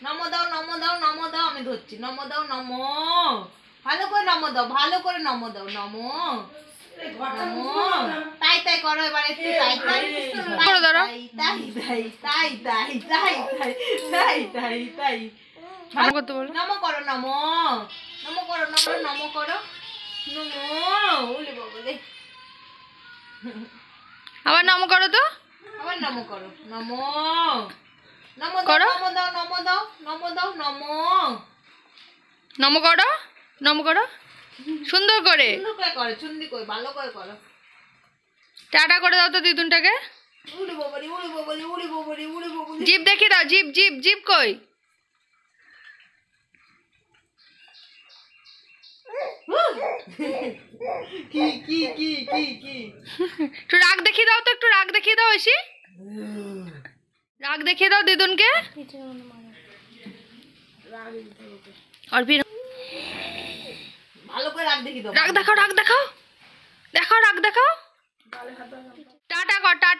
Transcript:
নমো দাও নমো দাও নমো দাও, আমি ধরছি। নমো দাও নমো, ভালো করে নমো দাও, ভালো করে নমো দাও। নমো নমো, তাই তাই করো এবার একটু, তাই তাই তাই তাই তাই তাই তাই তাই তাই তাই তাই। ভালো করতে বলো। নমো করো, নমো নমো করো, নমো নমো করো, নমো। ওলে বাবা রে, আবার নম করো তো, আবার নমো করো। নমো নমো দাও, করো। নমো দাও নমো দাও নমো দাও, নমো। নম করো, নম করো সুন্দর করে। সুন্দর করে করো, চুন্দি করে ভালো করে করো। টাটা করে দাও তো দিদুনটাকে। উড়ি বাবারি, উড়ি বাবারি, উড়ি বাবারি, উড়ি বাবারি। জিপ দেখিয়ে দাও, জিপ জিপ জিপ কই? কি কি কি কি কি? একটু রাগ দেখিয়ে দাও তো, একটু রাগ দেখিয়ে দাও ঐশী, রাগ দেখিয়ে দাও দিদুনকে। অর্পিন ভালো করে রাখ দেখি দাও। রাগ দেখাও, রাগ দেখাও, দেখাও রাগ দেখাও। টাটা কর, টাটা।